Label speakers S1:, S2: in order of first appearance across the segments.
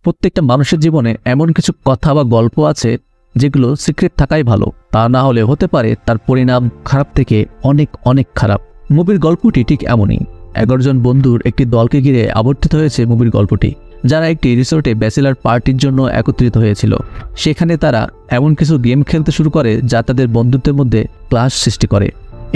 S1: প্রত্যেকটা মানুষের জীবনে এমন কিছু কথা বা গল্প আছে যেগুলো সিক্রেট থাকাই ভালো, তা না হলে হতে পারে তার পরিণাম খারাপ থেকে অনেক অনেক খারাপ। মুভির গল্পটি ঠিক এমনই। 11 জন বন্ধুর একটি দলকে ঘিরে আবর্তিত হয়েছে মুভির গল্পটি, যারা একটি রিসোর্টে ব্যাচেলার পার্টির জন্য একত্রিত হয়েছিল। সেখানে তারা এমন কিছু গেম খেলতে শুরু করে যা তাদের বন্ধুত্বের মধ্যে ক্লাশ সৃষ্টি করে।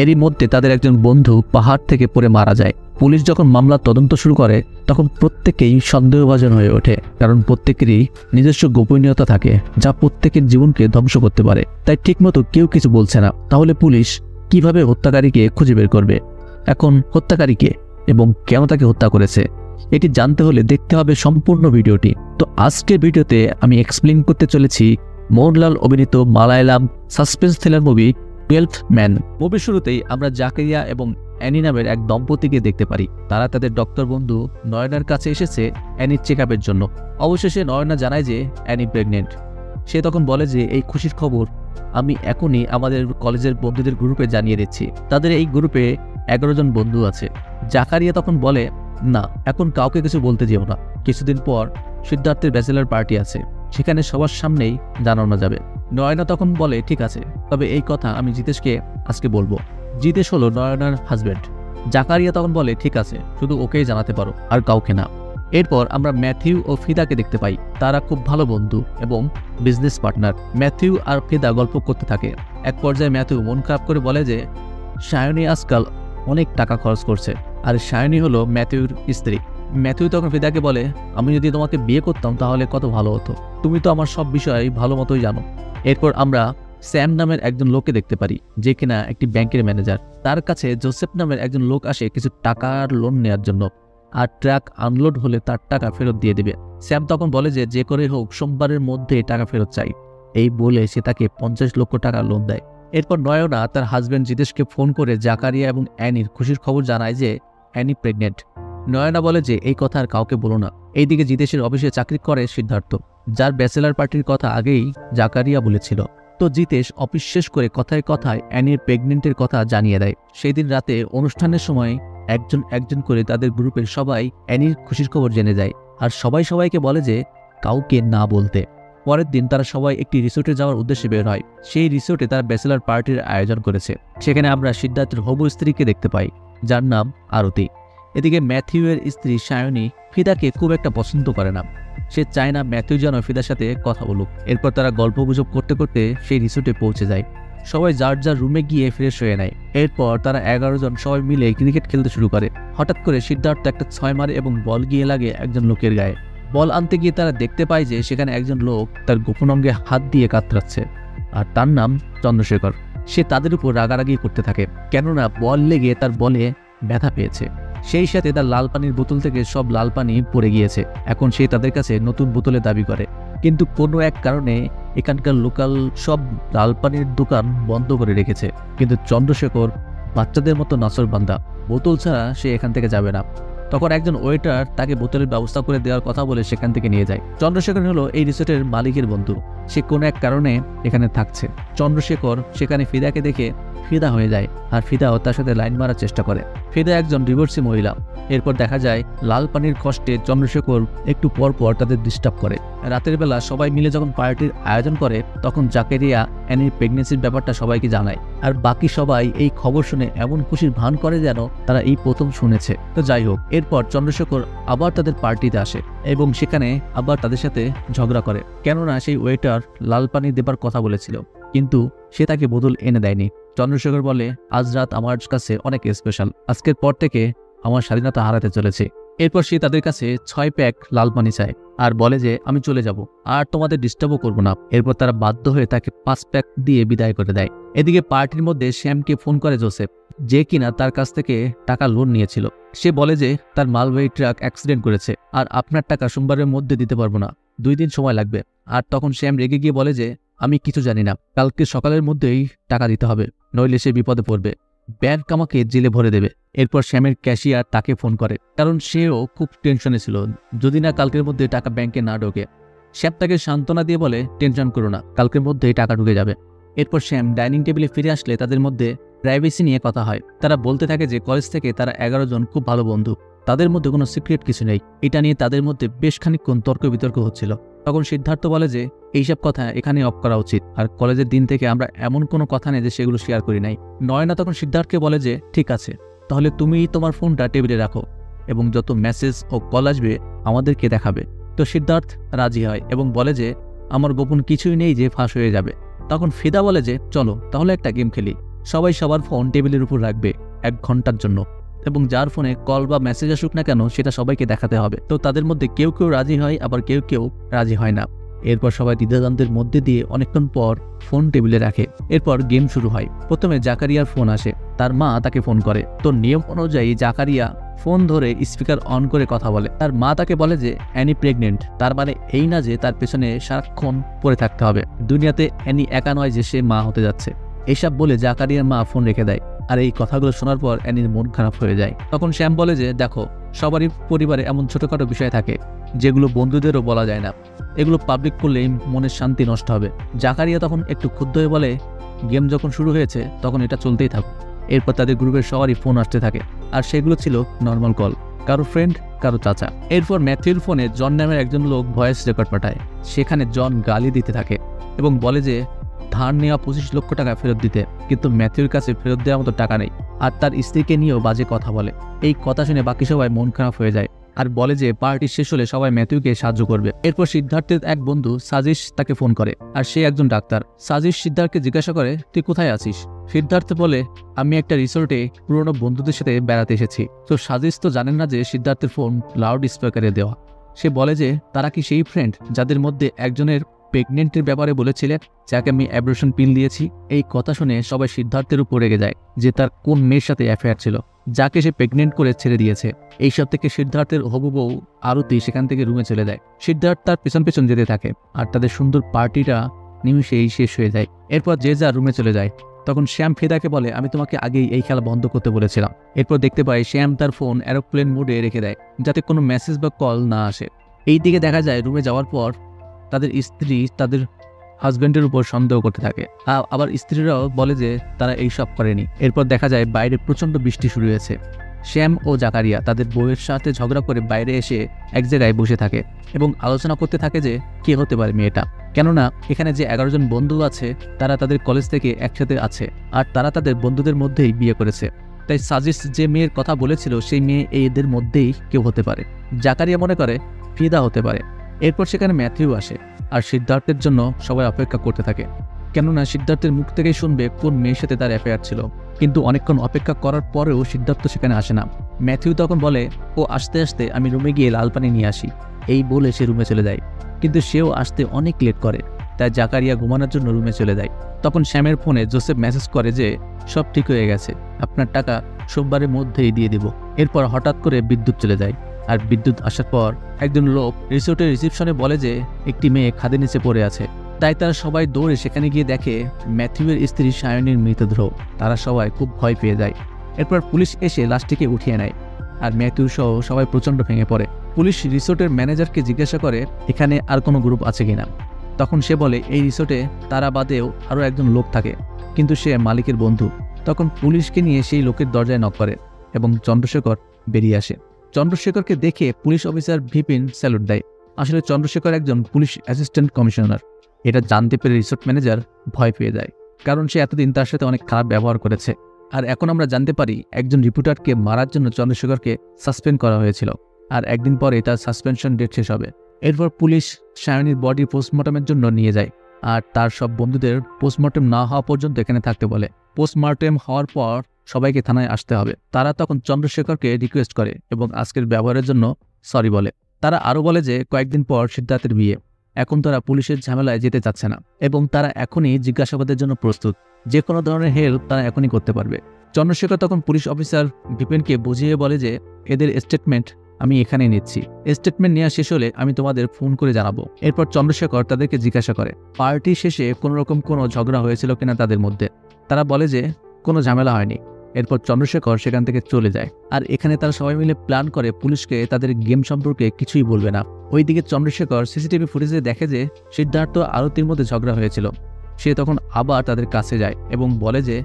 S1: এরই মধ্যে তাদের একজন বন্ধু পাহাড় থেকে পড়ে মারা যায়। পুলিশ যখন মামলার তদন্ত শুরু করে তখন প্রত্যেকেই সন্দেহভাজন হয়ে ওঠে, কারণ প্রত্যেকেরই নিজস্ব গোপনীয়তা থাকে যা প্রত্যেকের জীবনকে ধ্বংস করতে পারে। তাই ঠিকমতো কেউ কিছু বলছে না। তাহলে পুলিশ কিভাবে হত্যাকারীকে খুঁজে বের করবে? এখন হত্যাকারীকে এবং কেন তাকে হত্যা করেছে এটি জানতে হলে দেখতে হবে সম্পূর্ণ ভিডিওটি। তো আজকের ভিডিওতে আমি এক্সপ্লেইন করতে চলেছি মোহনলাল অভিনীত Malayalam suspense thriller movie 12th man. মুভির শুরুতেই আমরা জাকারিয়া এবং অ্যানি নামের এক দম্পতিকে দেখতে পারি। তারা তাদের ডক্টর বন্ধু নয়নার কাছে এসেছে অ্যানির চেকআপের জন্য। অবশেষে নয়না জানায় যে অ্যানি প্রেগনেন্ট। সে তখন বলে যে এই খুশির খবর আমি এখনই আমাদের কলেজের বন্ধুদের গ্রুপে জানিয়ে দিচ্ছি। তাদের এই গ্রুপে 11 জন বন্ধু আছে। জাকারিয়া তখন বলে, না, এখন কাউকে কিছু বলতে যেও না। কিছুদিন পর সিদ্ধার্থের ব্যাচেলার পার্টি আছে, সেখানে সবার সামনেই জানানো যাবে। নয়না তখন বলে, ঠিক আছে, তবে এই কথা আমি জিতেশকে আজকে বলবো। জিতেশ হলো নয়নার হাজব্যান্ড। জাকারিয়া তখন বলে, ঠিক আছে, শুধু ওকেই জানাতে পারো, আর কাউকে না। এরপর আমরা ম্যাথিউ ও ফিদাকে দেখতে পাই। তারা খুব ভালো বন্ধু এবং বিজনেস পার্টনার। ম্যাথিউ আর ফিদা গল্প করতে থাকে। এক পর্যায়ে ম্যাথিউ মন খারাপ করে বলে যে সায়নী আজকাল অনেক টাকা খরচ করছে, আর সায়নী হলো ম্যাথিউর স্ত্রী। ম্যাথিউ তখন ফিদাকে বলে, আমি যদি তোমাকে বিয়ে করতাম তাহলে কত ভালো হতো, তুমি তো আমার সব বিষয় ভালো মতোই জানো। এরপর আমরা স্যাম নামের একজন লোককে দেখতে পারি, যে কিনা একটি ব্যাংকের ম্যানেজার। তার কাছে জোসেফ নামের একজন লোক আসে কিছু টাকার লোন নেওয়ার জন্য, আর ট্রাক আনলোড হলে তার টাকা ফেরত দিয়ে দেবে। স্যাম তখন বলে যে যে করে হোক সোমবারের মধ্যে টাকা ফেরত চাই। এই বলে সে তাকে 50 লক্ষ টাকা লোন দেয়। এরপর নয়না তার হাজব্যান্ড জিতেশকে ফোন করে জাকারিয়া এবং অ্যানির খুশির খবর জানায় যে অ্যানি প্রেগনেন্ট। নয়না বলে যে এই কথা আর কাউকে বলো না। এইদিকে জিতেশের অফিসে চাকরি করে সিদ্ধার্থ, যার ব্যাচেলার পার্টির কথা আগেই জাকারিয়া বলেছিল। তো জিতেশ অফিস শেষ করে কথায় কথায় অ্যানির প্রেগনেন্টের কথা জানিয়ে দেয়। সেই দিন রাতে অনুষ্ঠানের সময় একজন একজন করে তাদের গ্রুপের সবাই অ্যানির খুশির খবর জেনে যায়, আর সবাই সবাইকে বলে যে কাউকে না বলতে। পরের দিন তারা সবাই একটি রিসোর্টে যাওয়ার উদ্দেশ্যে বের হয়। সেই রিসোর্টে তারা ব্যাচেলার পার্টির আয়োজন করেছে। সেখানে আমরা সিদ্ধার্থের হবু স্ত্রীকে দেখতে পাই, যার নাম আরতি। এদিকে ম্যাথিউয়ের স্ত্রী সায়নী ফিদাকে খুব একটা পছন্দ করে না। সে চায় না ম্যাথিউ যেন ফিদার সাথে কথা বলুক। এরপর তারা গল্পগুজব করতে করতে সেই রিসোর্টে পৌঁছে যায়। সবাই যার যার রুমে গিয়ে ফ্রেশ হয়ে নেয়। এরপর তারা 11 জন সবাই মিলে ক্রিকেট খেলতে শুরু করে। হঠাৎ করে সিদ্ধার্থ একটা 6 মারে এবং বল গিয়ে লাগে একজন লোকের গায়ে। বল আনতে গিয়ে তারা দেখতে পায় যে সেখানে একজন লোক তার গোপন অঙ্গে হাত দিয়ে কাতরাচ্ছে, আর তার নাম চন্দ্রশেখর। সে তাদের উপর রাগারাগি করতে থাকে, কেননা বল লেগে তার বলে ব্যথা পেয়েছে। সেই সাথে তার লাল পানির বোতল থেকে সব লাল পানি পড়ে গিয়েছে। এখন সে তাদের কাছে নতুন বোতলের দাবি করে, কিন্তু কোনো এক কারণে এখানকার লোকাল সব লাল পানির দোকান বন্ধ করে রেখেছে। কিন্তু চন্দ্রশেখর বাচ্চাদের মতো নাছরবান্দা, বোতল ছাড়া সে এখান থেকে যাবে না। তখন একজন ওয়েটার তাকে বোতলের ব্যবস্থা করে দেওয়ার কথা বলে সেখান থেকে নিয়ে যায়। চন্দ্রশেখর হলো এই রিসোর্টের মালিকের বন্ধু। সে কোনো এক কারণে এখানে থাকছে। চন্দ্রশেখর সেখানে ফিদাকে দেখে ফিদা হয়ে যায়, আর ফিদাও তার সাথে লাইন মারার চেষ্টা করে। ফিদা একজন ডিভোর্সি মহিলা। এরপর দেখা যায় লাল পানির কষ্টে চন্দ্রশেখর একটু পর পর তাদের ডিস্টার্ব করে। রাতের বেলা সবাই মিলে যখন পার্টির আয়োজন করে তখন জাকারিয়া অ্যানির প্রেগনেন্সির ব্যাপারটা সবাইকে জানায়, আর বাকি সবাই এই খবর শুনে এমন খুশির ভান করে যেন তারা এই প্রথম শুনেছে। তো যাই হোক, এরপর চন্দ্রশেখর আবার তাদের পার্টিতে আসে এবং সেখানে আবার তাদের সাথে ঝগড়া করে, কেননা সেই ওয়েটার লাল পানি দেবার কথা বলেছিল, কিন্তু সে তাকে বোতল এনে দেয়নি। চন্দ্রশেখর বলে, আজ রাত আমার কাছে অনেক স্পেশাল, আজকের পর থেকে আমার স্বাধীনতা হারাতে চলেছে। এরপর সে তাদের কাছে 6 প্যাক লাল পানি চায় আর বলে যে আমি চলে যাব, আর তোমাদের ডিস্টার্বও করবো না। এরপর তারা বাধ্য হয়ে তাকে 5 প্যাক দিয়ে বিদায় করে দেয়। এদিকে পার্টির মধ্যে শ্যামকে ফোন করে জোসেফ, যে কিনা তার কাছ থেকে টাকা লোন নিয়েছিল। সে বলে যে তার মালবাহী ট্রাক অ্যাক্সিডেন্ট করেছে, আর আপনার টাকা সোমবারের মধ্যে দিতে পারবো না, 2 দিন সময় লাগবে। আর তখন শ্যাম রেগে গিয়ে বলে যে আমি কিছু জানি না, কালকে সকালের মধ্যেই টাকা দিতে হবে, নইলে সে বিপদে পড়বে, ব্যাংক আমাকে জেলে ভরে দেবে। এরপর শ্যামের ক্যাশিয়ার তাকে ফোন করে, কারণ সেও খুব টেনশনে ছিল যদি না কালকের মধ্যে টাকা ব্যাংকে না ঢোকে। শ্যাম তাকে সান্ত্বনা দিয়ে বলে, টেনশন করো না, কালকের মধ্যেই টাকা ঢুকে যাবে। এরপর শ্যাম ডাইনিং টেবিলে ফিরে আসলে তাদের মধ্যে প্রাইভেসি নিয়ে কথা হয়। তারা বলতে থাকে যে কলেজ থেকে তারা 11 জন খুব ভালো বন্ধু, তাদের মধ্যে কোনো সিক্রেট কিছু নেই। এটা নিয়ে তাদের মধ্যে বেশ খানিকক্ষণ তর্ক বিতর্ক হচ্ছিল। তখন সিদ্ধার্থ বলে যে এইসব কথা এখানে অফ করা উচিত, আর কলেজের দিন থেকে আমরা এমন কোনো কথা নেই যে সেগুলো শেয়ার করি নাই। নয়না তখন সিদ্ধার্থকে বলে যে ঠিক আছে, তাহলে তুমি তোমার ফোনটা টেবিলে রাখো এবং যত মেসেজ ও কল আসবে আমাদেরকে দেখাবে। তো সিদ্ধার্থ রাজি হয় এবং বলে যে আমার গোপন কিছুই নেই যে ফাঁস হয়ে যাবে। তখন ফিদা বলে যে চলো তাহলে একটা গেম খেলি, সবাই সবার ফোন টেবিলের উপর রাখবে 1 ঘন্টার জন্য, এবং যার ফোনে কল বা মেসেজ আসুক না কেন সেটা সবাইকে দেখাতে হবে। তো তাদের মধ্যে কেউ কেউ রাজি হয়, আবার কেউ কেউ রাজি হয় না। এরপর সবাই দ্বিধাদ্বন্দ্বের মধ্যে দিয়ে অনেকক্ষণ পর ফোন টেবিলে রাখে। এরপর গেম শুরু হয়। প্রথমে জাকারিয়ার ফোন আসে, তার মা তাকে ফোন করে। তো নিয়ম অনুযায়ী জাকারিয়া ফোন ধরে স্পিকার অন করে কথা বলে। তার মা তাকে বলে যে অ্যানি প্রেগনেন্ট, তার মানে এই না যে তার পেছনে সারাক্ষণ পড়ে থাকতে হবে। দুনিয়াতে অ্যানি একা নয় যে সে মা হতে যাচ্ছে। এইসব বলে জাকারিয়ার মা ফোন রেখে দেয়। আর এই কথাগুলো শোনার পর অ্যানির মন খারাপ হয়ে যায়। তখন শ্যাম বলে যে দেখো, সবারই পরিবারে এমন ছোটখাটো বিষয় থাকে যেগুলো বন্ধুদেরও বলা যায় না, এগুলো পাবলিক করলেই মনের শান্তি নষ্ট হবে। জাকারিয়া তখন একটু ক্ষুব্ধ হয়ে বলে গেম যখন শুরু হয়েছে তখন এটা চলতেই থাকুক। এরপর তাদের গ্রুপের সবারই ফোন আসতে থাকে, আর সেগুলো ছিল নর্মাল কল, কারো ফ্রেন্ড, কারো চাচা। এরপর ম্যাথিউর ফোনে জন নামের একজন লোক ভয়েস রেকর্ড পাঠায়। সেখানে জন গালি দিতে থাকে এবং বলে যে ধার নেওয়া 25 লক্ষ টাকা ফেরত দিতে, কিন্তু ম্যাথিউর কাছে ফেরত দেওয়ার মতো টাকা নেই। আর তার স্ত্রীকে নিয়েও বাজে কথা বলে। এই কথা শুনে বাকি সবাই মন খারাপ হয়ে যায় আর বলে যে পার্টি শেষ হলে সবাই ম্যাথিউকে সাহায্য করবে। এরপর সিদ্ধার্থের এক বন্ধু সাজিশ তাকে ফোন করে, আর সে একজন ডাক্তার। সাজিশ সিদ্ধার্থকে জিজ্ঞাসা করে তুই কোথায় আছিস। সিদ্ধার্থ বলে আমি একটা রিসোর্টে পুরনো বন্ধুদের সাথে বেড়াতে এসেছি। তো সাজিশ তো জানেন না যে সিদ্ধার্থের ফোন লাউড স্পিকারে দেওয়া। সে বলে যে তারা কি সেই ফ্রেন্ড যাদের মধ্যে একজনের প্রেগনেন্টের ব্যাপারে বলেছিলে, যাকে আমি অ্যাবর্শন পিল দিয়েছি। এই কথা শুনে সবাই সিদ্ধার্থের উপর রেগে যায় যে তার কোন মেয়ের সাথে অ্যাফেয়ার ছিল, যাকে সে প্রেগনেন্ট করে ছেড়ে দিয়েছে। এইসব থেকে সিদ্ধার্থের হবু বউ আরতি সেখান থেকে রুমে চলে যায়। সিদ্ধার্থ তার পেছন পেছন যেতে থাকে, আর তাদের সুন্দর পার্টিটা নিমিশেই শেষ হয়ে যায়। এরপর যে যা রুমে চলে যায়। তখন শ্যাম ফিদাকে বলে আমি তোমাকে আগেই এই খেলা বন্ধ করতে বলেছিলাম। এরপর দেখতে পাই শ্যাম তার ফোন এরোপ্লেন মোডে রেখে দেয় যাতে কোনো মেসেজ বা কল না আসে। এই দিকে দেখা যায় রুমে যাওয়ার পর তাদের স্ত্রী তাদের হাজব্যান্ডের উপর সন্দেহ করতে থাকে, আবার স্ত্রীরাও বলে যে তারা এইসব করেনি। এরপর দেখা যায় বাইরে প্রচণ্ড বৃষ্টি শুরু হয়েছে। শ্যাম ও জাকারিয়া তাদের বউয়ের সাথে ঝগড়া করে বাইরে এসে এক জায়গায় বসে থাকে এবং আলোচনা করতে থাকে যে কে হতে পারে মেয়েটা। কেননা এখানে যে 11 জন বন্ধু আছে তারা তাদের কলেজ থেকে একসাথে আছে, আর তারা তাদের বন্ধুদের মধ্যেই বিয়ে করেছে। তাই সাজিশ যে মেয়ের কথা বলেছিল সেই মেয়ে এদের মধ্যেই কেউ হতে পারে। জাকারিয়া মনে করে ফিদা হতে পারে। এরপর সেখানে ম্যাথিউ আসে, আর সিদ্ধার্থের জন্য সবাই অপেক্ষা করতে থাকে, কেননা সিদ্ধার্থের মুখ থেকেই শুনবে কোন মেয়ের সাথে তার অ্যাফেয়ার ছিল। কিন্তু অনেকক্ষণ অপেক্ষা করার পরেও সিদ্ধার্থ সেখানে আসে না। ম্যাথিউ তখন বলে ও আসতে আসতে আমি রুমে গিয়ে লাল পানি নিয়ে আসি। এই বলে সে রুমে চলে যায়, কিন্তু সেও আসতে অনেক লেট করে। তাই জাকারিয়া ঘুমানোর জন্য রুমে চলে যায়। তখন শ্যামের ফোনে জোসেফ মেসেজ করে যে সব ঠিক হয়ে গেছে, আপনার টাকা সোমবারের মধ্যেই দিয়ে দিব। এরপর হঠাৎ করে বিদ্যুৎ চলে যায়, আর বিদ্যুৎ আসার পর একজন লোক রিসোর্টের রিসেপশনে বলে যে একটি মেয়ে খাদের নিচে পড়ে আছে। তাই তারা সবাই দৌড়ে সেখানে গিয়ে দেখে ম্যাথিউয়ের স্ত্রী সায়নীর মৃতদেহ। তারা সবাই খুব ভয় পেয়ে যায়। এরপর পুলিশ এসে লাশটিকে উঠিয়ে নেয়, আর ম্যাথিউ সহ সবাই প্রচণ্ড ভেঙে পড়ে। পুলিশ রিসোর্টের ম্যানেজারকে জিজ্ঞাসা করে এখানে আর কোনো গ্রুপ আছে কিনা। তখন সে বলে এই রিসোর্টে তারা বাদেও আরও একজন লোক থাকে, কিন্তু সে মালিকের বন্ধু। তখন পুলিশকে নিয়ে সেই লোকের দরজায় নক করে এবং চন্দ্রশেখর বেরিয়ে আসে। চন্দ্রশেখরকে দেখে পুলিশ অফিসার ভিপিন স্যালুট দেয়। আসলে চন্দ্রশেখর একজন পুলিশ অ্যাসিস্ট্যান্ট কমিশনার। এটা জানতে পেরে রিসোর্ট ম্যানেজার ভয় পেয়ে যায়, কারণ সে এতদিন তার সাথে অনেক খারাপ ব্যবহার করেছে। আর এখন আমরা জানতে পারি একজন রিপোর্টারকে মারার জন্য চন্দ্রশেখরকে সাসপেন্ড করা হয়েছিল, আর একদিন পরে তার সাসপেনশন ডেট শেষ হবে। এরপর পুলিশ সায়নীর বডি পোস্টমর্টমের জন্য নিয়ে যায়, আর তার সব বন্ধুদের পোস্টমর্টম না হওয়া পর্যন্ত এখানে থাকতে বলে। পোস্টমর্টম হওয়ার পর সবাইকে থানায় আসতে হবে। তারা তখন চন্দ্রশেখরকে রিকোয়েস্ট করে এবং আজকের ব্যবহারের জন্য সরি বলে। তারা আরও বলে যে কয়েকদিন পর সিদ্ধার্থের বিয়ে, এখন তারা পুলিশের ঝামেলায় যেতে চাচ্ছে না এবং তারা এখনই জিজ্ঞাসাবাদের জন্য প্রস্তুত। যে কোনো ধরনের হেল্প তারা এখনই করতে পারবে। চন্দ্রশেখর তখন পুলিশ অফিসার ভিপিনকে বুঝিয়ে বলে যে এদের স্টেটমেন্ট আমি এখানে নিচ্ছি। স্টেটমেন্ট নেওয়া শেষ হলে আমি তোমাদের ফোন করে জানাবো। এরপর চন্দ্রশেখর তাদেরকে জিজ্ঞাসা করে পার্টি শেষে কোনোরকম কোনো ঝগড়া হয়েছিল কিনা তাদের মধ্যে। তারা বলে যে কোনো ঝামেলা হয়নি। এরপর চন্দ্রশেখর সেখান থেকে চলে যায়, আর এখানে তারা সবাই মিলে প্ল্যান করে পুলিশকে তাদের গেম সম্পর্কে কিছুই বলবে না। ওইদিকে চন্দ্রশেখর সিসিটিভি ফুটেজে দেখে যে সিদ্ধার্থ আরতির মধ্যে ঝগড়া হয়েছিল। সে তখন আবার তাদের কাছে যায় এবং বলে যে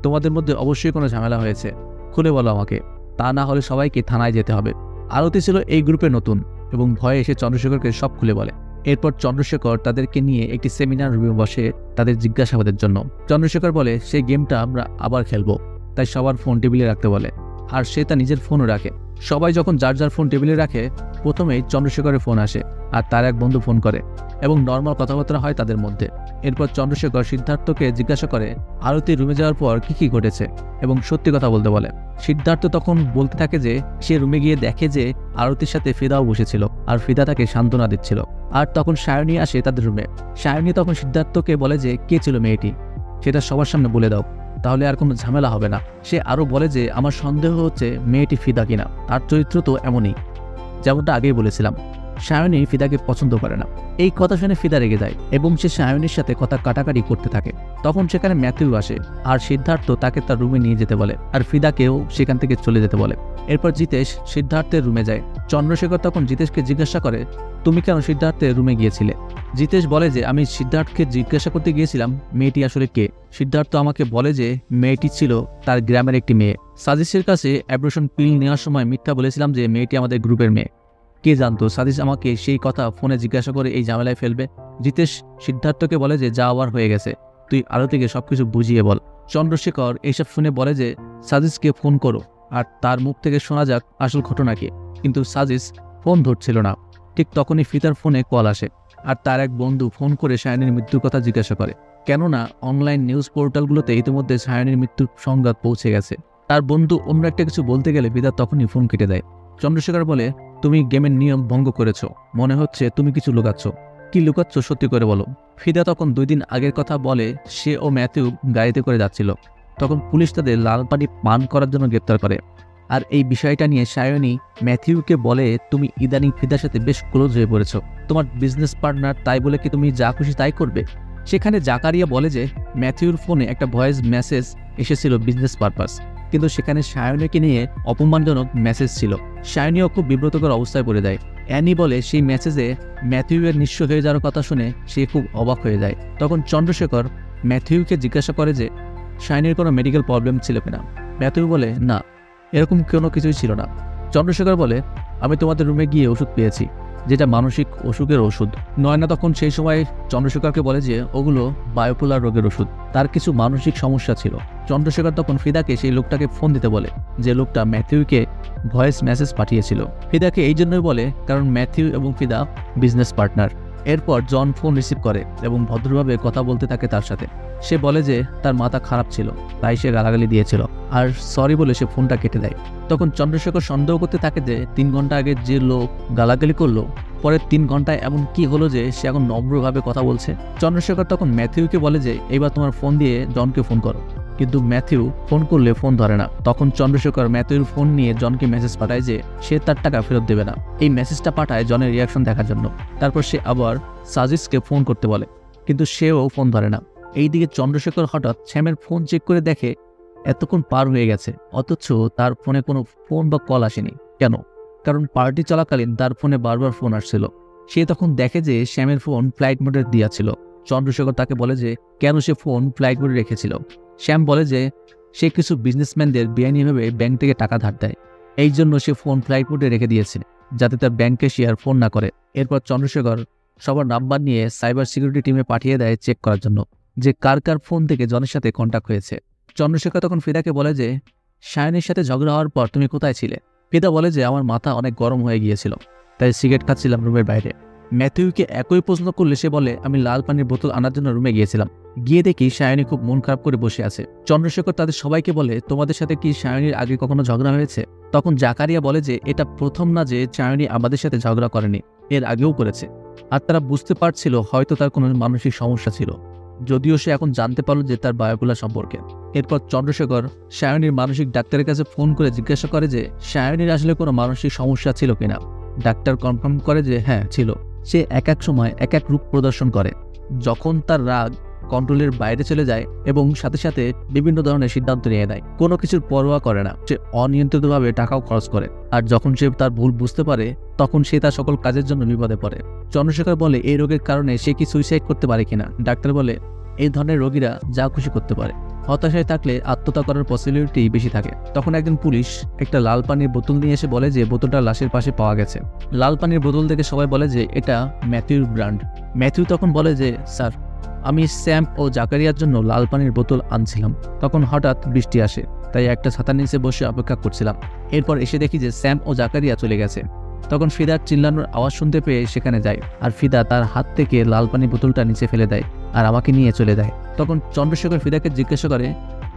S1: তোমাদের মধ্যে অবশ্যই কোনো ঝামেলা হয়েছে, খুলে বলো আমাকে, তা না হলে সবাইকে থানায় যেতে হবে। আরতি ছিল এই গ্রুপে নতুন এবং ভয়ে এসে চন্দ্রশেখরকে সব খুলে বলে। এরপর চন্দ্রশেখর তাদেরকে নিয়ে একটি সেমিনার রুমে বসে তাদের জিজ্ঞাসাবাদের জন্য। চন্দ্রশেখর বলে সেই গেমটা আমরা আবার খেলবো, তাই সবার ফোন টেবিলে রাখতে বলে, আর সে তার নিজের ফোনও রাখে। সবাই যখন যার যার ফোন টেবিলে রাখে, প্রথমেই চন্দ্রশেখরের ফোন আসে আর তার এক বন্ধু ফোন করে এবং নর্মাল কথাবার্তা হয় তাদের মধ্যে। এরপর চন্দ্রশেখর সিদ্ধার্থকে জিজ্ঞাসা করে আরতির রুমে যাওয়ার পর কি ঘটেছে এবং সত্যি কথা বলতে বলে। সিদ্ধার্থ তখন বলতে থাকে যে সে রুমে গিয়ে দেখে যে আরতির সাথে ফিদাও বসেছিল আর ফিদা তাকে সান্ত্বনা দিচ্ছিল। আর তখন সায়নী আসে তাদের রুমে। সায়নী তখন সিদ্ধার্থকে বলে যে কে ছিল মেয়েটি, সেটা সবার সামনে বলে দাও, তাহলে আর কোনো ঝামেলা হবে না। সে আরও বলে যে আমার সন্দেহ হচ্ছে মেয়েটি ফিদা কিনা, তার চরিত্র তো এমনই, যেমনটা আগেই বলেছিলাম। সায়নী ফিদাকে পছন্দ করে না। এই কথা শুনে ফিদা রেগে যায় এবং সে সায়নীর সাথে কথা কাটাকাটি করতে থাকে। তখন সেখানে ম্যাথিউ আসে আর সিদ্ধার্থ তাকে তার রুমে নিয়ে যেতে বলে আর ফিদাকেও সেখান থেকে চলে যেতে বলে। এরপর জিতেশ সিদ্ধার্থের রুমে যায়। চন্দ্রশেখর তখন জিতেশকে জিজ্ঞাসা করে তুমি কেন সিদ্ধার্থের রুমে গিয়েছিলে? জিতেশ বলে যে আমি সিদ্ধার্থকে জিজ্ঞাসা করতে গিয়েছিলাম মেয়েটি আসলে কে। সিদ্ধার্থ আমাকে বলে যে মেয়েটি ছিল তার গ্রামের একটি মেয়ে। সাজিসের কাছে অ্যাবর্শন পিল নেওয়ার সময় মিথ্যা বলেছিলাম যে মেয়েটি আমাদের গ্রুপের মেয়ে। কে জানতো সাজিস আমাকে সেই কথা ফোনে জিজ্ঞাসা করে এই ঝামেলায় ফেলবে। জিতেশ সিদ্ধার্থকে বলে যে যা আবার হয়ে গেছে, তুই আরতিকে সবকিছু বুঝিয়ে বল। চন্দ্রশেখর এইসব শুনে বলে যে সাজিসকে ফোন করো আর তার মুখ থেকে শোনা যাক আসল ঘটনা কি। কিন্তু সাজিস ফোন ধরছিল না। ঠিক তখনই ফিদার ফোনে কল আসে আর তার এক বন্ধু ফোন করে সায়নীর মৃত্যুর কথা জিজ্ঞাসা করে, কেননা অনলাইন নিউজ পোর্টালগুলোতে ইতিমধ্যে সায়নীর মৃত্যুর সংবাদ পৌঁছে গেছে। তার বন্ধু অন্য একটা কিছু বলতে গেলে ফিদা তখনই ফোন কেটে দেয়। চন্দ্রশেখর বলে তুমি গেমের নিয়ম ভঙ্গ করেছো, মনে হচ্ছে তুমি কিছু লুকাচ্ছ। কি লুকাচ্ছ সত্যি করে বলো। ফিদা তখন 2 দিন আগের কথা বলে। সে ও ম্যাথিউ গাড়িতে করে যাচ্ছিল, তখন পুলিশ তাদের লাল পানি পান করার জন্য গ্রেপ্তার করে। আর এই বিষয়টা নিয়ে সায়নী ম্যাথিউকে বলে তুমি ইদানিং ফিদার সাথে বেশ ক্লোজ হয়ে পড়েছো, তোমার বিজনেস পার্টনার, তাই বলে কি তুমি যা খুশি তাই করবে? সেখানে জাকারিয়া বলে যে ম্যাথিউর ফোনে একটা ভয়েস মেসেজ এসেছিল বিজনেস পারপাস, কিন্তু সেখানে সায়নীকে নিয়ে অপমানজনক মেসেজ ছিল। সায়নীও খুব বিব্রতকর অবস্থায় পড়ে যায়। অ্যানি বলে সেই মেসেজে ম্যাথিউয়ের নিঃস্ব হয়ে যাওয়ার কথা শুনে সে খুব অবাক হয়ে যায়। তখন চন্দ্রশেখর ম্যাথিউকে জিজ্ঞাসা করে যে সায়নীর কোনো মেডিকেল প্রবলেম ছিল কিনা। ম্যাথিউ বলে না, এরকম কোনো কিছুই ছিল না। চন্দ্রশেখর বলে আমি তোমাদের রুমে গিয়ে ওষুধ পেয়েছি, যেটা মানসিক অসুখের ওষুধ। নয়না তখন সেই সময় চন্দ্রশেখরকে বলে যে ওগুলো বায়োপোলার রোগের ওষুধ, তার কিছু মানসিক সমস্যা ছিল। চন্দ্রশেখর তখন ফিদাকে সেই লোকটাকে ফোন দিতে বলে, যে লোকটা ম্যাথিউকে ভয়েস মেসেজ পাঠিয়েছিল। ফিদাকে এই জন্যই বলে কারণ ম্যাথিউ এবং ফিদা বিজনেস পার্টনার। এরপর জন ফোন রিসিভ করে এবং ভদ্রভাবে কথা বলতে থাকে তার সাথে। সে বলে যে তার মাথা খারাপ ছিল, তাই সে গালাগালি দিয়েছিল, আর সরি বলে সে ফোনটা কেটে দেয়। তখন চন্দ্রশেখর সন্দেহ করতে থাকে যে 3 ঘন্টা আগে যে লোক গালাগালি করলো, পরের 3 ঘন্টায় এমন কি হলো যে সে এখন নম্রভাবে কথা বলছে। চন্দ্রশেখর তখন ম্যাথিউকে বলে যে এইবার তোমার ফোন দিয়ে জনকে ফোন করো, কিন্তু ম্যাথিউ ফোন করলে ফোন ধরে না। তখন চন্দ্রশেখর ম্যাথিউর ফোন নিয়ে জনকে মেসেজ পাঠায় যে সে তার টাকা ফেরত দেবে না। এই মেসেজটা পাঠায় জনের রিয়াকশন দেখার জন্য। তারপর সে আবার সাজিসকে ফোন করতে বলে, কিন্তু সেও ফোন ধরে না। এইদিকে চন্দ্রশেখর হঠাৎ শ্যামের ফোন চেক করে দেখে এতক্ষণ পার হয়ে গেছে, অথচ তার ফোনে কোনো ফোন বা কল আসেনি। কেন? কারণ পার্টি চলাকালীন তার ফোনে বারবার ফোন আসছিল। সে তখন দেখে যে শ্যামের ফোন ফ্লাইট মোডে দেওয়া ছিল। চন্দ্রশেখর তাকে বলে যে কেন সে ফোন ফ্লাইট মোডে রেখেছিল। শ্যাম বলে যে সে কিছু বিজনেসম্যানদের বেআইনিভাবে ব্যাংক থেকে টাকা ধার দেয়, এই জন্য সে ফোন ফ্লাইট মোডে রেখে দিয়েছে, যাতে তার ব্যাংকে শেয়ার ফোন না করে। এরপর চন্দ্রশেখর সবার নাম্বার নিয়ে সাইবার সিকিউরিটি টিমে পাঠিয়ে দেয় চেক করার জন্য যে কার কার ফোন থেকে জনের সাথে কন্ট্যাক্ট হয়েছে। চন্দ্রশেখর তখন ফিদাকে বলে যে সায়নীর সাথে ঝগড়া হওয়ার পর তুমি কোথায় ছিলে? ফিদা বলে যে আমার মাথা অনেক গরম হয়ে গিয়েছিল, তাই সিগারেট খাচ্ছিলাম রুমের বাইরে। ম্যাথিউকে একই প্রশ্ন করলে সে বলে আমি লাল পানির বোতল আনার জন্য রুমে গিয়েছিলাম, গিয়ে দেখি সায়নী খুব মন খারাপ করে বসে আছে। চন্দ্রশেখর তাদের সবাইকে বলে তোমাদের সাথে কি সায়নীর আগে কখনো ঝগড়া হয়েছে? তখন জাকারিয়া বলে যে এটা প্রথম না যে সায়নী আমাদের সাথে ঝগড়া করেনি, এর আগেও করেছে। আর তারা বুঝতে পারছিল হয়তো তার কোনো মানসিক সমস্যা ছিল, যদিও সে এখন জানতে পারল যে তার বায়োপোলার সম্পর্কে। এরপর চন্দ্রশেখর সায়নীর মানসিক ডাক্তারের কাছে ফোন করে জিজ্ঞাসা করে যে সায়নীর আসলে কোনো মানসিক সমস্যা ছিল কিনা। ডাক্তার কনফার্ম করে যে হ্যাঁ ছিল। সে এক এক সময় এক এক রূপ প্রদর্শন করে, যখন তার রাগ কন্ট্রোলের বাইরে চলে যায় এবং সাথে সাথে বিভিন্ন ধরনের সিদ্ধান্ত নিয়ে নেয়, কোনো কিছুর পরোয়া করে না। সে অনিয়ন্ত্রিতভাবে টাকাও খরচ করে, আর যখন সে তার ভুল বুঝতে পারে তখন সে তার সকল কাজের জন্য বিপদে পড়ে। চন্দ্রশেখর বলে এই রোগের কারণে সে কি সুইসাইড করতে পারে কিনা। ডাক্তার বলে এই ধরনের রোগীরা যা খুশি করতে পারে, হতাশায় থাকলে আত্মহত্যা করার পসিবিলিটি বেশি থাকে। তখন একজন পুলিশ একটা লাল পানির বোতল নিয়ে এসে বলে যে বোতলটা লাশের পাশে পাওয়া গেছে। লাল পানির বোতল দেখে সবাই বলে যে এটা ম্যাথিউর ব্র্যান্ড। ম্যাথিউ তখন বলে যে স্যার, আমি স্যাম ও জাকারিয়ার জন্য লাল পানির বোতল আনছিলাম। তখন হঠাৎ বৃষ্টি আসে, তাই একটা ছাতার নিচে বসে অপেক্ষা করছিলাম। এরপর এসে দেখি যে স্যাম ও জাকারিয়া চলে গেছে। তখন ফিদার চিল্লানোর আওয়াজ শুনতে পেয়ে সেখানে যায়, আর ফিদা তার হাত থেকে লাল পানির বোতলটা নিচে ফেলে দেয় আর আমাকে নিয়ে চলে যায়। তখন চন্দ্রশেখর ফিদাকে জিজ্ঞাসা করে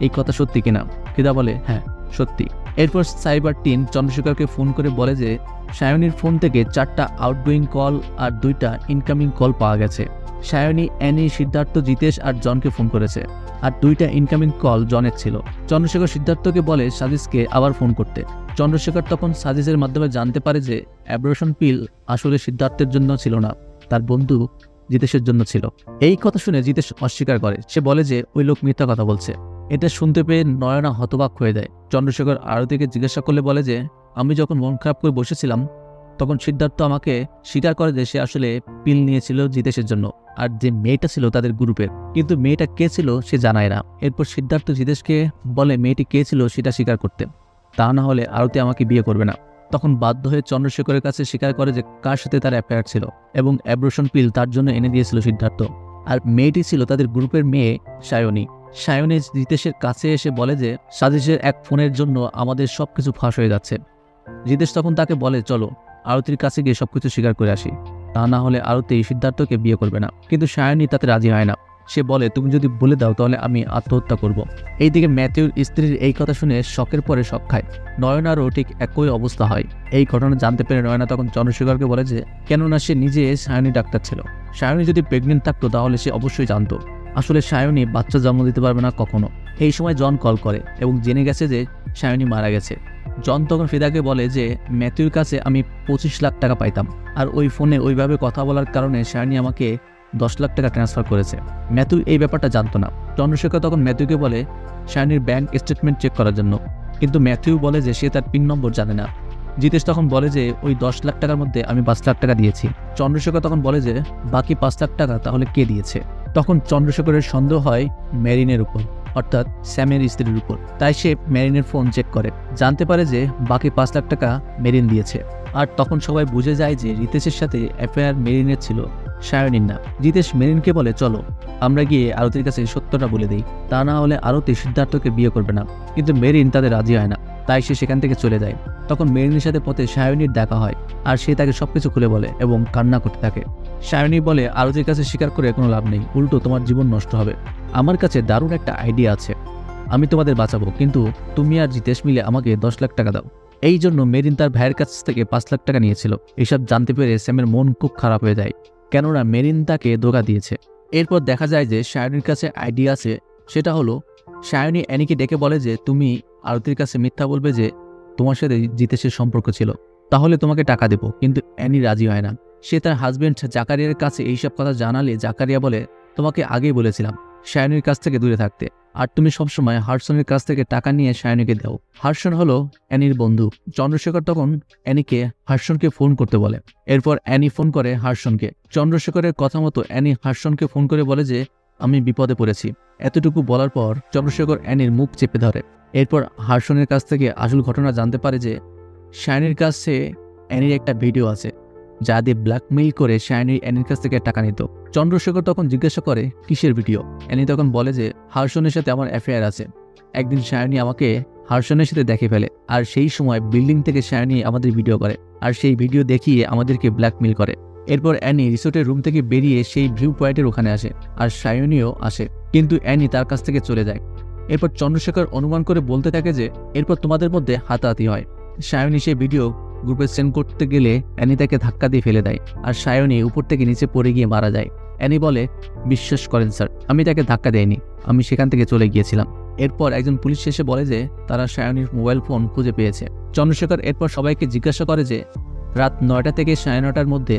S1: এই কথা সত্যি কিনা। ফিদা বলে হ্যাঁ সত্যি। এরপর সাইবার টিম চন্দ্রশেখরকে ফোন করে বলে যে সায়নীর ফোন থেকে 4টা আউটগোয়িং কল আর 2টা ইনকামিং কল পাওয়া গেছে। সায়নী, অ্যানি, সিদ্ধার্থ, জিতেশ আর জনকে ফোন করেছে, আর 2টা ইনকামিং কল জনের ছিল। চন্দ্রশেখর সিদ্ধার্থকে বলে সাজিসকে আবার ফোন করতে। চন্দ্রশেখর তখন সাজিসের মাধ্যমে জানতে পারে যে অ্যাব্রেশন পিল আসলে সিদ্ধার্থের জন্য ছিল না, তার বন্ধু জিতেশের জন্য ছিল। এই কথা শুনে জিতেশ অস্বীকার করে। সে বলে যে ওই লোক মিথ্যা কথা বলছে। এটা শুনতে পেয়ে নয়না হতবাক হয়ে যায়। চন্দ্রশেখর আরতিকে জিজ্ঞাসা করলে বলে যে আমি যখন মন খারাপ করে বসেছিলাম তখন সিদ্ধার্থ আমাকে স্বীকার করে যে সে আসলে পিল নিয়েছিল জিতেশের জন্য, আর যে মেয়েটা ছিল তাদের গ্রুপের, কিন্তু মেয়েটা কে ছিল সে জানায় না। এরপর সিদ্ধার্থ জিতেশকে বলে মেয়েটি কে ছিল সেটা স্বীকার করতে, তা না হলে আরতি আমাকে বিয়ে করবে না। তখন বাধ্য হয়ে চন্দ্রশেখরের কাছে স্বীকার করে যে কার সাথে তার অ্যাফেয়ার ছিল এবং অ্যাব্রেশন পিল তার জন্য এনে দিয়েছিল সিদ্ধার্থ, আর মেয়েটি ছিল তাদের গ্রুপের মেয়ে সায়নী। সায়নী জিতেশের কাছে এসে বলে যে সাজিশের এক ফোনের জন্য আমাদের সবকিছু ফাঁস হয়ে যাচ্ছে। জিতেশ তখন তাকে বলে চলো আরতির কাছে গিয়ে সবকিছু স্বীকার করে আসি, তা না হলে আরতি সিদ্ধার্থকে বিয়ে করবে না। কিন্তু সায়নী তাতে রাজি হয় না। সে বলে তুমি যদি বলে দাও তাহলে আমি আত্মহত্যা করব। এইদিকে ম্যাথিউর স্ত্রীর এই কথা শুনে শকের পরে শক খায়। নয়নারও ঠিক একই অবস্থা হয়। এই ঘটনা জানতে পেরে নয়না তখন চন্দ্রশেখরকে বলে যে কেননা সে নিজে সায়নী ডাক্তার ছিল, সায়নী যদি প্রেগনেন্ট থাকতো তাহলে সে অবশ্যই জানতো। আসলে সায়নী বাচ্চা জন্ম দিতে পারবে না কখনো। এই সময় জন কল করে এবং জেনে গেছে যে সায়নী মারা গেছে। জন তখন ফিদাকে বলে যে ম্যাথিউর কাছে আমি 25 লাখ টাকা পাইতাম, আর ওই ফোনে ওইভাবে কথা বলার কারণে সায়নী আমাকে 10 লাখ টাকা ট্রান্সফার করেছে। ম্যাথিউ এই ব্যাপারটা জানতো না। চন্দ্রশেখর তখন ম্যাথিউকে বলে সায়নীর ব্যাংক স্টেটমেন্ট চেক করার জন্য, কিন্তু ম্যাথিউ বলে যে সে তার পিন নম্বর জানে না। জিতেশ তখন বলে যে ওই 10 লাখ টাকার মধ্যে আমি 5 লাখ টাকা দিয়েছি। চন্দ্রশেখর তখন বলে যে বাকি 5 লাখ টাকা তাহলে কে দিয়েছে। তখন চন্দ্রশেখরের সন্দেহ হয় মেরিনের উপর, অর্থাৎ স্যামের স্ত্রীর উপর। তাই সে মেরিনের ফোন চেক করে, জানতে পারে যে বাকি 5 লাখ টাকা মেরিন দিয়েছে। আর তখন সবাই বুঝে যায় যে রিতেশের সাথে অ্যাফেয়ার মেরিনের ছিল, সায়নীর না। জিতেশ মেরিনকে বলে চলো আমরা গিয়ে আরতির কাছে সত্যটা বলে দিই, তা না হলে আরতি সিদ্ধার্থকে বিয়ে করবে না। কিন্তু মেরিন তাদের রাজি হয় না, তাই সে সেখান থেকে চলে যায়। তখন মেরিনের সাথে পথে সায়নীর দেখা হয়, আর সে তাকে সবকিছু খুলে বলে এবং কান্না করতে থাকে। সায়নী বলে আরতির কাছে স্বীকার করে কোনো লাভ নেই, উল্টো তোমার জীবন নষ্ট হবে। আমার কাছে দারুণ একটা আইডিয়া আছে, আমি তোমাদের বাঁচাবো, কিন্তু তুমি আর জিতেশ মিলে আমাকে 10 লাখ টাকা দাও। এই জন্য মেরিন তার ভাইয়ের কাছ থেকে 5 লাখ টাকা নিয়েছিল। এসব জানতে পেরে স্যামের মন খুব খারাপ হয়ে যায়, কেননা মেরিন তাকে ধোঁকা দিয়েছে। এরপর দেখা যায় যে সায়নীর কাছে আইডিয়া আছে, সেটা হলো সায়নী অ্যানিকে ডেকে বলে যে তুমি আরতির কাছে মিথ্যা বলবে যে তোমার সাথে জিতেশের সম্পর্ক ছিল, তাহলে তোমাকে টাকা দেব। কিন্তু অ্যানি রাজি হয় না। সে তার হাজবেন্ড জাকারিয়ার কাছে এইসব কথা জানালে জাকারিয়া বলে তোমাকে আগেই বলেছিলাম সায়নীর কাছ থেকে দূরে থাকতে, আর তুমি সবসময় হার্সনের কাছ থেকে টাকা নিয়ে সায়নীকে দাও। হার্সন হলো অ্যানির বন্ধু। চন্দ্রশেখর তখন অ্যানিকে হার্সনকে ফোন করতে বলে। এরপর অ্যানি ফোন করে হার্সনকে। চন্দ্রশেখরের কথা মতো অ্যানি হার্সনকে ফোন করে বলে যে আমি বিপদে পড়েছি। এতটুকু বলার পর চন্দ্রশেখর অ্যানির মুখ চেপে ধরে। এরপর হার্সনের কাছ থেকে আসল ঘটনা জানতে পারে যে সায়নীর কাছে অ্যানির একটা ভিডিও আছে, যা দিয়ে ব্ল্যাকমেইল করে সায়নী অ্যানির কাছ থেকে টাকা নিত। চন্দ্রশেখর তখন জিজ্ঞাসা করে কিসের ভিডিও। অ্যানি তখন বলে যে হার্সনের সাথে আমার অ্যাফেয়ার আছে। একদিন সায়নী আমাকে হার্সনের সাথে দেখে ফেলে, আর সেই সময় বিল্ডিং থেকে সায়নী আমাদের ভিডিও করে, আর সেই ভিডিও দেখিয়ে আমাদেরকে ব্ল্যাকমেইল করে। এরপর অ্যানি রিসোর্টের রুম থেকে বেরিয়ে সেই ভিউ পয়েন্টের ওখানে আসে, আর সায়নীও আসে, কিন্তু অ্যানি তার কাছ থেকে চলে যায়। এরপর চন্দ্রশেখর অনুমান করে বলতে থাকে যে এরপর তোমাদের মধ্যে হাতাহাতি হয়। সায়নী সেই ভিডিও গ্রুপে সেন্ড করতে গেলে অ্যানি তাকে ধাক্কা দিয়ে ফেলে দেয়, আর সায়নী উপর থেকে নিচে পড়ে গিয়ে মারা যায়। অ্যানি বলে বিশ্বাস করেন স্যার, আমি তাকে ধাক্কা দেইনি, আমি সেখান থেকে চলে গিয়েছিলাম। এরপর একজন পুলিশ এসে বলে যে তারা সায়নীর মোবাইল ফোন খুঁজে পেয়েছে। চন্দ্রশেখর এরপর সবাইকে জিজ্ঞাসা করে যে রাত 9টা থেকে 9:30টার মধ্যে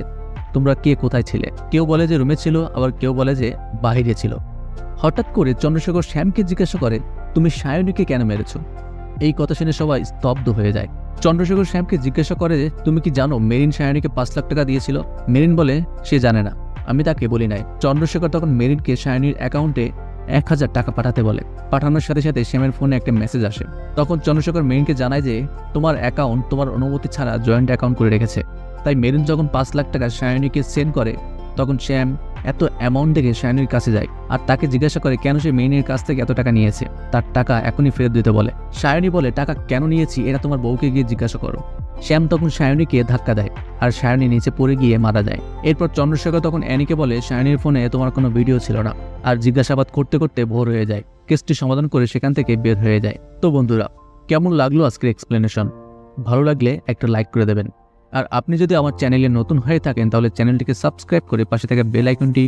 S1: তোমরা কে কোথায় ছিলে। কেউ বলে যে রুমে ছিল, আবার কেউ বলে যে বাহিরে ছিল। হঠাৎ করে চন্দ্রশেখর শ্যামকে জিজ্ঞাসা করে তুমি সায়নীকে কেন মেরেছো। এই কথা শুনে সবাই স্তব্ধ হয়ে যায়। চন্দ্রশেখর শ্যামকে জিজ্ঞাসা করে যে তুমি কি জানো মেরিন সায়নীকে 5 লাখ টাকা দিয়েছিল। মেরিন বলে সে জানে না, আমি তাকে বলি নাই। চন্দ্রশেখর তখন মেরিনকে সায়নীর অ্যাকাউন্টে 1000 টাকা পাঠাতে বলে। পাঠানোর সাথে সাথে শ্যামের ফোনে একটা মেসেজ আসে। তখন চন্দ্রশেখর মেরিনকে জানায় যে তোমার অ্যাকাউন্ট তোমার অনুমতি ছাড়া জয়েন্ট অ্যাকাউন্ট করে রেখেছে। তাই মেরিন যখন 5 লাখ টাকা সায়নীকে সেন্ড করে তখন শ্যাম এত অ্যামাউন্ট দেখে সায়নীর কাছে যায় আর তাকে জিজ্ঞাসা করে কেন সে মেরিনের কাছ থেকে এত টাকা নিয়েছে, তার টাকা এখনই ফেরত দিতে বলে। সায়নী বলে টাকা কেন নিয়েছি এটা তোমার বউকে গিয়ে জিজ্ঞাসা করো। শ্যাম তখন সায়নীকে ধাক্কা দেয় আর সায়নী নিচে পড়ে গিয়ে মারা যায়। এরপর চন্দ্রশেখর তখন অ্যানিকে বলে সায়নীর ফোনে তোমার কোনো ভিডিও ছিল না, আর জিজ্ঞাসাবাদ করতে করতে ভোর হয়ে যায়। কেসটি সমাধান করে সেখান থেকে বের হয়ে যায়। তো বন্ধুরা, কেমন লাগলো আজকের এক্সপ্লেনেশন? ভালো লাগলে একটা লাইক করে দেবেন। আর আপনি যদি আমার চ্যানেলে নতুন হয়ে থাকেন তাহলে চ্যানেলটিকে সাবস্ক্রাইব করে পাশে থাকা বেল আইকনটি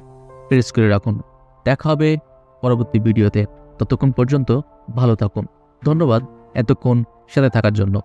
S1: প্রেস করে রাখুন। দেখা হবে পরবর্তী ভিডিওতে। ততক্ষণ পর্যন্ত ভালো থাকুন। ধন্যবাদ এতক্ষণ সাথে থাকার জন্য।